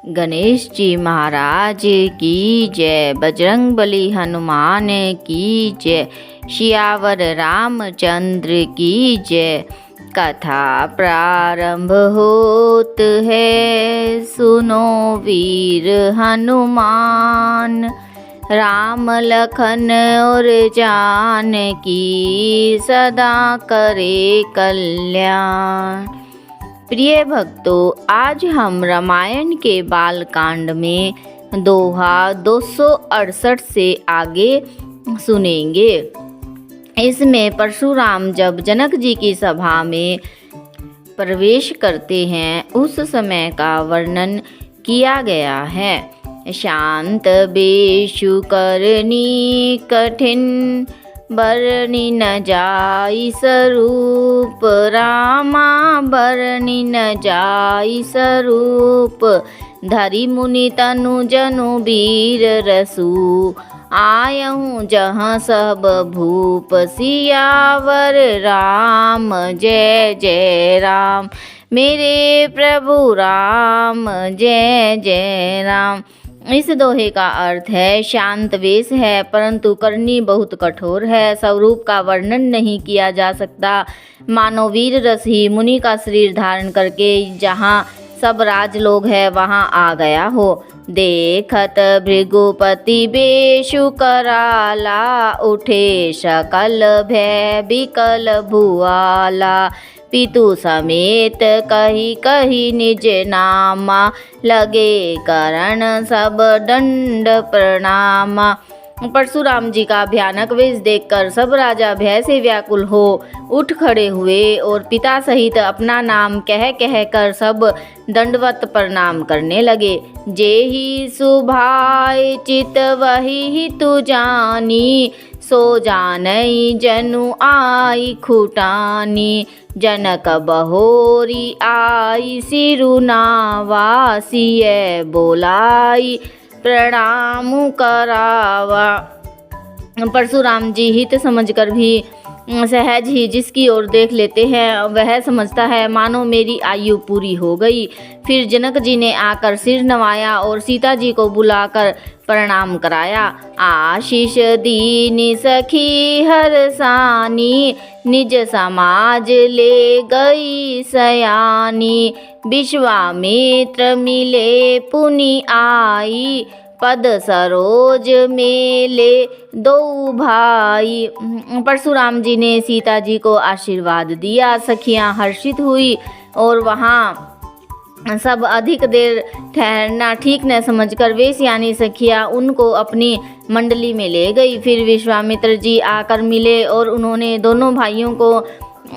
गणेश जी महाराज की जय। बजरंगबली हनुमान की जय। सियावर रामचंद्र की जय। कथा प्रारंभ होत है, सुनो वीर हनुमान। राम लखन और जानकी सदा करे कल्याण। प्रिय भक्तों, आज हम रामायण के बालकांड में दोहा 268 से आगे सुनेंगे। इसमें परशुराम जब जनक जी की सभा में प्रवेश करते हैं उस समय का वर्णन किया गया है। शांत बेशु करनी कठिन, बरनी न जाई स्वरूप। रामा बरनी न जाई स्वरूप। धरि मुनि तनु जनु वीर रसू, आयहूँ जहाँ सब भूप। सियावर राम जय जय राम, मेरे प्रभु राम जय जय राम। इस दोहे का अर्थ है, शांत वेश है परंतु करनी बहुत कठोर है। स्वरूप का वर्णन नहीं किया जा सकता। मानो वीर रस ही मुनि का शरीर धारण करके जहाँ सब राजलोग है वहाँ आ गया हो। देखत भृगुपति बेशु कराला, उठे सकल भय बिकल भुआला। पितु समेत कही कही निज नामा, लगे करण सब दंड प्रणामा। परशुराम जी का भयानक वेश देखकर सब राजा भय से व्याकुल हो उठ खड़े हुए और पिता सहित अपना नाम कह कह कर सब दंडवत प्रणाम करने लगे। जेहि सुभाय चित वही तु जानी, सो जानई जनु आई खुटानी। जनक बहोरी आई सिरुनावा, सिय बोलाई प्रणाम करावा। परशुराम जी हित समझकर भी सहज ही जिसकी ओर देख लेते हैं वह समझता है मानो मेरी आयु पूरी हो गई। फिर जनक जी ने आकर सिर नवाया और सीता जी को बुलाकर प्रणाम कराया। आशीष दीनी सखी हरसानी, निज समाज ले गई सयानी। विश्वामित्र मिले पुनि आई, पद सरोज मेले दो भाई। परशुराम जी ने सीता जी को आशीर्वाद दिया। सखियां हर्षित हुई और वहाँ सब अधिक देर ठहरना ठीक न समझकर वेश यानी सखियां उनको अपनी मंडली में ले गई। फिर विश्वामित्र जी आकर मिले और उन्होंने दोनों भाइयों को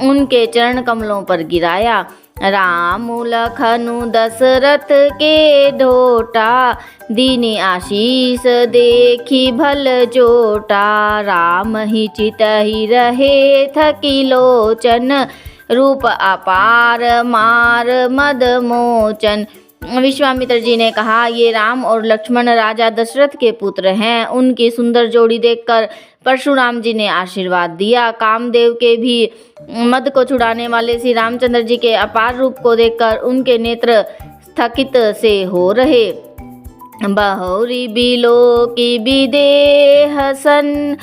उनके चरण कमलों पर गिराया। राम लखनु दशरथ के ढोटा, दीनी आशीष देखी भल जोटा। राम ही चित ही रहे थकी लोचन, रूप अपार मार मद मोचन। विश्वामित्र जी ने कहा, ये राम और लक्ष्मण राजा दशरथ के पुत्र हैं। उनकी सुंदर जोड़ी देखकर परशुराम जी ने आशीर्वाद दिया। कामदेव के भी मद को छुड़ाने वाले श्री रामचंद्र जी के अपार रूप को देखकर उनके नेत्र स्थगित से हो रहे। बहुरी बिलो की विदेह सन,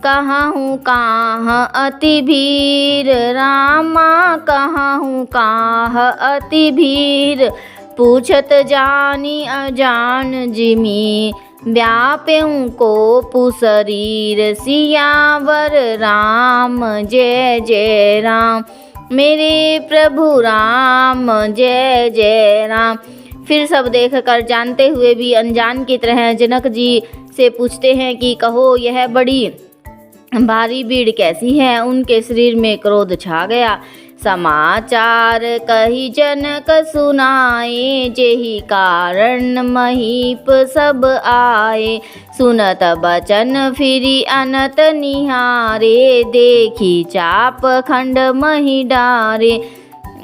कहाँ हूँ कहाँ अति भीर। रामा कहाँ हूँ कहाँ अति भीर। पूछत जानी अजान जिमी, व्याप्यूं को पुशरीर। सियावर राम जय जय राम, मेरे प्रभु राम जय जय राम। फिर सब देखकर जानते हुए भी अनजान की तरह जनक जी से पूछते हैं कि कहो यह बड़ी भारी भीड़ कैसी है। उनके शरीर में क्रोध छा गया। समाचार कही जनक सुनाए, जेहि कारण महीप सब आए। सुनत बचन फिरी अनत निहारे, देखी चाप खंड मही डारे।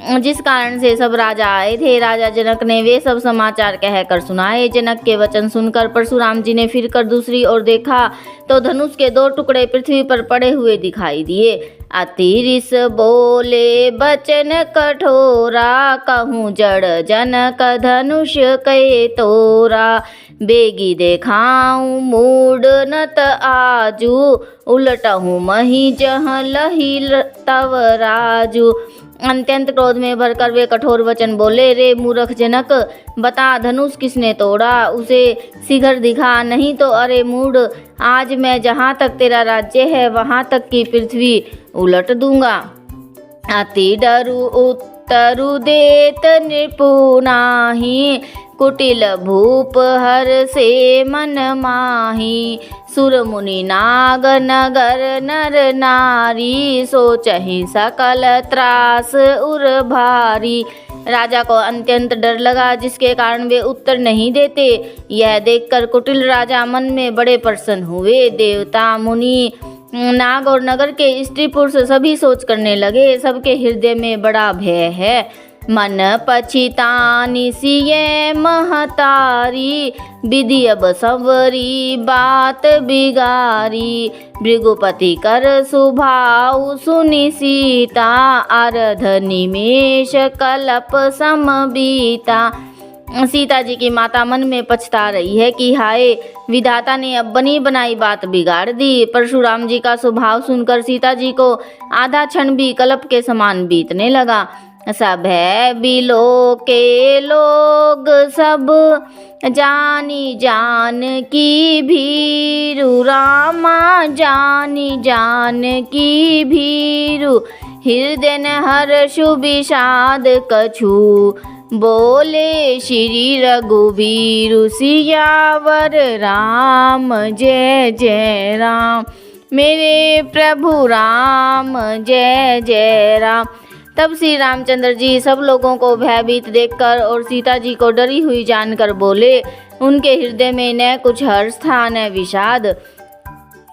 जिस कारण से सब राजा आए थे। राजा जनक ने वे सब समाचार कहकर सुनाए। जनक के वचन सुनकर परशुराम जी ने फिर कर दूसरी ओर देखा तो धनुष के 2 टुकड़े पृथ्वी पर पड़े हुए दिखाई दिए। अतिरिस बोले बचन कठोरा, कहूँ जड़ जनक धनुष कै तोरा। बेगी देखाऊं मूड नत आजू, उलटहूँ मही जह लही तव राजू। अत्यंत क्रोध में भरकर वे कठोर वचन बोले, रे मूर्ख जनक, बता धनुष किसने तोड़ा, उसे शीघ्र दिखा, नहीं तो अरे मूढ़, आज मैं जहाँ तक तेरा राज्य है वहाँ तक की पृथ्वी उलट दूंगा। अति डरु उत्तरु देत निपुनाहि, कुटिल भूप हर से मन माही। सुर मुनि नाग नगर नर नारी, सोचहि सकल त्रास उर भारी। राजा को अत्यंत डर लगा, जिसके कारण वे उत्तर नहीं देते। यह देखकर कुटिल राजा मन में बड़े प्रसन्न हुए। देवता मुनि नाग और नगर के स्त्री पुरुष सभी सोच करने लगे, सबके हृदय में बड़ा भय है। मन पछितानि सिए महतारी, विधि अब संवरी बात बिगारी। भृगुपति कर सुभाव सुनि सीता, आरध निमेष कलप सम बीता। सीता जी की माता मन में पछता रही है कि हाय, विधाता ने अब बनी बनाई बात बिगाड़ दी। परशुराम जी का स्वभाव सुनकर सीता जी को आधा क्षण भी कल्प के समान बीतने लगा। सब है बिलो के लोग सब, जानी जान की भीरु, रामा जानी जान की भीरु। हृदय न हर्षु विषाद कछु, बोले श्री रघुवीरु। सियावर राम जय जय राम, मेरे प्रभु राम जय जय राम। तब श्री रामचंद्र जी सब लोगों को भयभीत देखकर और सीता जी को डरी हुई जानकर बोले। उनके हृदय में न कुछ हर्ष था न विषाद।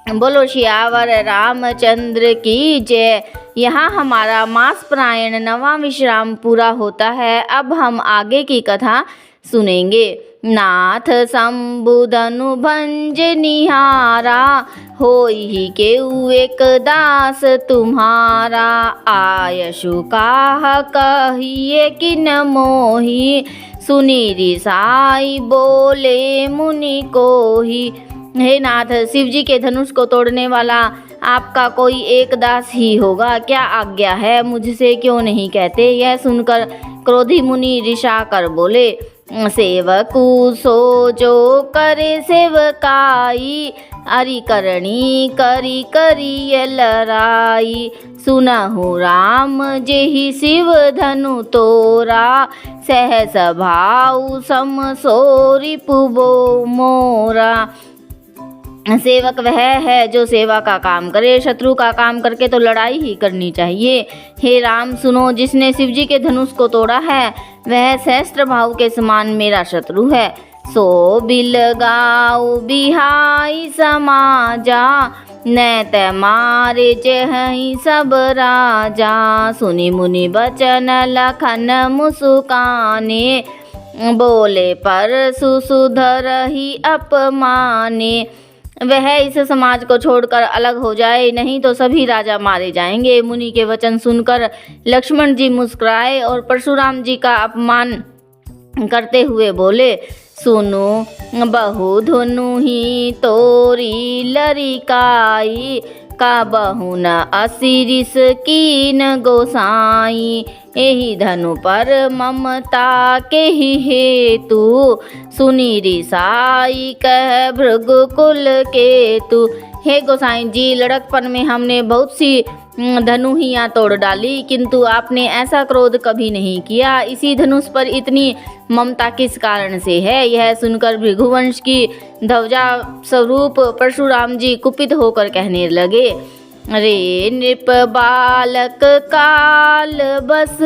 बोलो श्यावर रामचंद्र की जय। यहाँ हमारा मास प्रायण 9वां विश्राम पूरा होता है। अब हम आगे की कथा सुनेंगे। नाथ संबुधनु भंज निहारा, होई केउ एक दास तुम्हारा। आयशु काह कहिए किन मोही, सुनी रिसाई बोले मुनि कोही। हे नाथ, शिव जी के धनुष को तोड़ने वाला आपका कोई एक दास ही होगा। क्या आज्ञा है, मुझसे क्यों नहीं कहते। यह सुनकर क्रोधी मुनि रिसा कर बोले, सेवकु सो जो करे सेवकाई, अरि करणी करी करी लराई। सुनहु राम जेहि शिव धनु तोरा, सहस भाऊ सम सोरी पुबो मोरा। सेवक वह है जो सेवा का काम करे, शत्रु का काम करके तो लड़ाई ही करनी चाहिए। हे राम सुनो, जिसने शिव जी के धनुष को तोड़ा है वह सहस्त्र भाव के समान मेरा शत्रु है। सो बिलगाऊ बिहाई समाजा, नैत मारे जहि सब राजा। सुनि मुनि बचन लखन मुसुकाने, बोले परसु सुधरहि अपमाने। वह इस समाज को छोड़कर अलग हो जाए, नहीं तो सभी राजा मारे जाएंगे। मुनि के वचन सुनकर लक्ष्मण जी मुस्कुराए और परशुराम जी का अपमान करते हुए बोले, सुनो बहु धुनु ही तोरी लरिकाई, का बहु न असिरिस कीन गोसाई। एहि धनु पर ममता के ही हेतु, सुनी रिसाई कह भृगुकुल केतु। हे गोसाई जी, लड़कपन में हमने बहुत सी धनुहियाँ तोड़ डाली, किंतु आपने ऐसा क्रोध कभी नहीं किया। इसी धनुष पर इतनी ममता किस कारण से है। यह सुनकर भृगुवंश की ध्वजा स्वरूप परशुराम जी कुपित होकर कहने लगे, रे नृप बालक काल बस,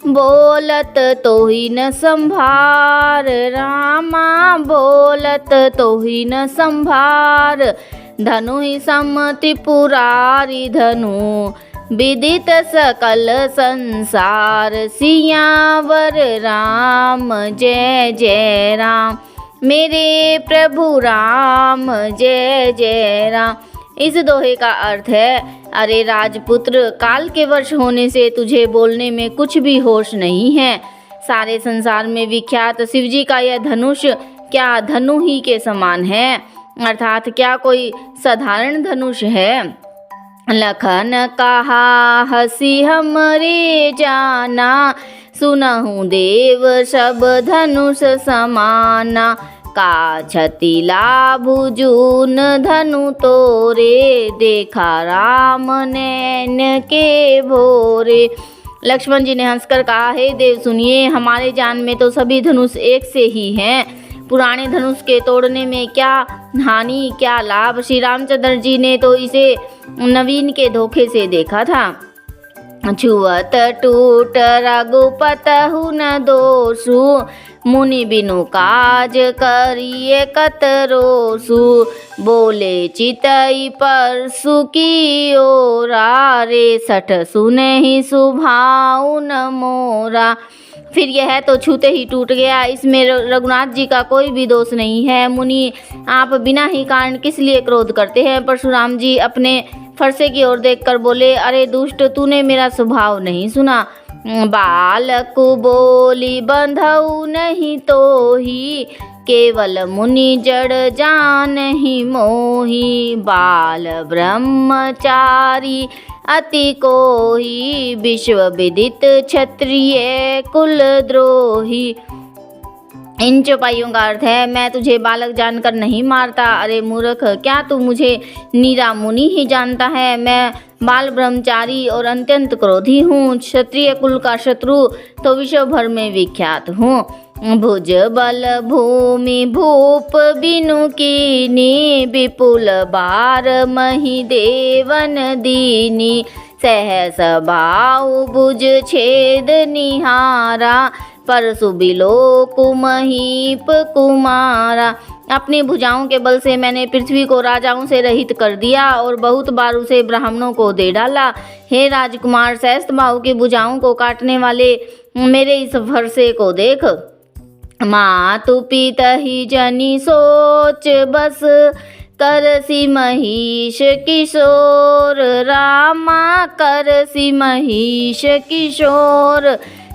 बोलत तो ही न संभार। रामा बोलत तो ही न संभार, धनु ही सम त्रिपुरारी धनु, विदित सकल संसार, सियावर राम जय जय राम। मेरे प्रभु राम जय जय राम। इस दोहे का अर्थ है, अरे राजपुत्र, काल के वर्ष होने से तुझे बोलने में कुछ भी होश नहीं है। सारे संसार में विख्यात शिवजी का यह धनुष क्या धनु ही के समान है, अर्थात क्या कोई साधारण धनुष है। लखन कहा हसी हमरे जाना, सुनहु देव सब धनुष समाना। का छति लाभु जून धनु तोरे, देखा राम नैन के भोरे। लक्ष्मण जी ने हंसकर कहा, हे देव सुनिए, हमारे जान में तो सभी धनुष एक से ही हैं। पुराने धनुष के तोड़ने में क्या हानि क्या लाभ। श्री रामचंद्र जी ने तो इसे नवीन के धोखे से देखा था। छुअत टूट रघुपत हु न दोषु, मुनि बिनु काज करिए कतरोसु। बोले चितई परसु की ओरा, रे सठ सुने ही सुभाऊ न मोरा। फिर यह तो छूते ही टूट गया, इसमें रघुनाथ जी का कोई भी दोष नहीं है। मुनि, आप बिना ही कारण किस लिए क्रोध करते हैं। परशुराम जी अपने फरसे की ओर देखकर बोले, अरे दुष्ट, तूने मेरा स्वभाव नहीं सुना। बालक बोली बंधऊ नहीं तो ही, केवल मुनि जड़ जान ही मोही। बाल ब्रह्मचारी अति कोही, विश्व विदित क्षत्रिय कुल द्रोही। इन चौपाइयों का अर्थ है, मैं तुझे बालक जानकर नहीं मारता। अरे मूर्ख, क्या तू मुझे नीरा मुनि ही जानता है। मैं बाल ब्रह्मचारी और अत्यंत क्रोधी हूँ। क्षत्रिय कुल का शत्रु तो विश्व भर में विख्यात हूँ। भुज बल भूमि भूप बिनु कीनी, विपुल बार मही देवन दीनी। सहस भाव भुज छेद निहारा, परसु बिलो कुमहीप कुमारा। अपनी भुजाओं के बल से मैंने पृथ्वी को राजाओं से रहित कर दिया और बहुत बार उसे ब्राह्मणों को दे डाला। हे राजकुमार, सहस्त्र बाहु की भुजाओं को काटने वाले मेरे इस फरसे को देख। मातु पिता ही जनी सोच बस, करसी महिष किशोर। रामा करसी महिष किशोर,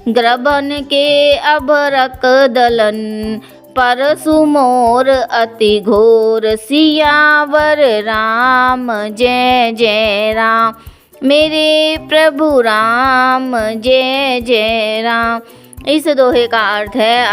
ग्रभन के अभरक दलन। परसु मोर अति घोर, सियावर राम जय जय राम। मेरे प्रभु राम जय जय राम। इस दोहे का अर्थ है,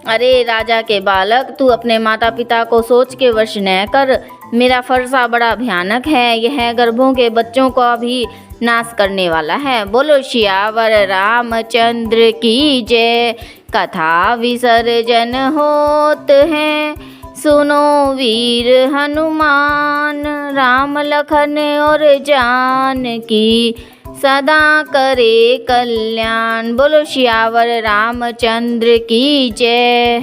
अरे राजा के बालक, तू अपने माता पिता को सोच के वश न कर। मेरा फरसा बड़ा भयानक है, यह गर्भों के बच्चों का भी नाश करने वाला है। बोलो सियावर रामचंद्र की जय। कथा विसर्जन होत है, सुनो वीर हनुमान। राम लखन और जानकी, सदा करे कल्याण। बोलो सियावर रामचंद्र की जय।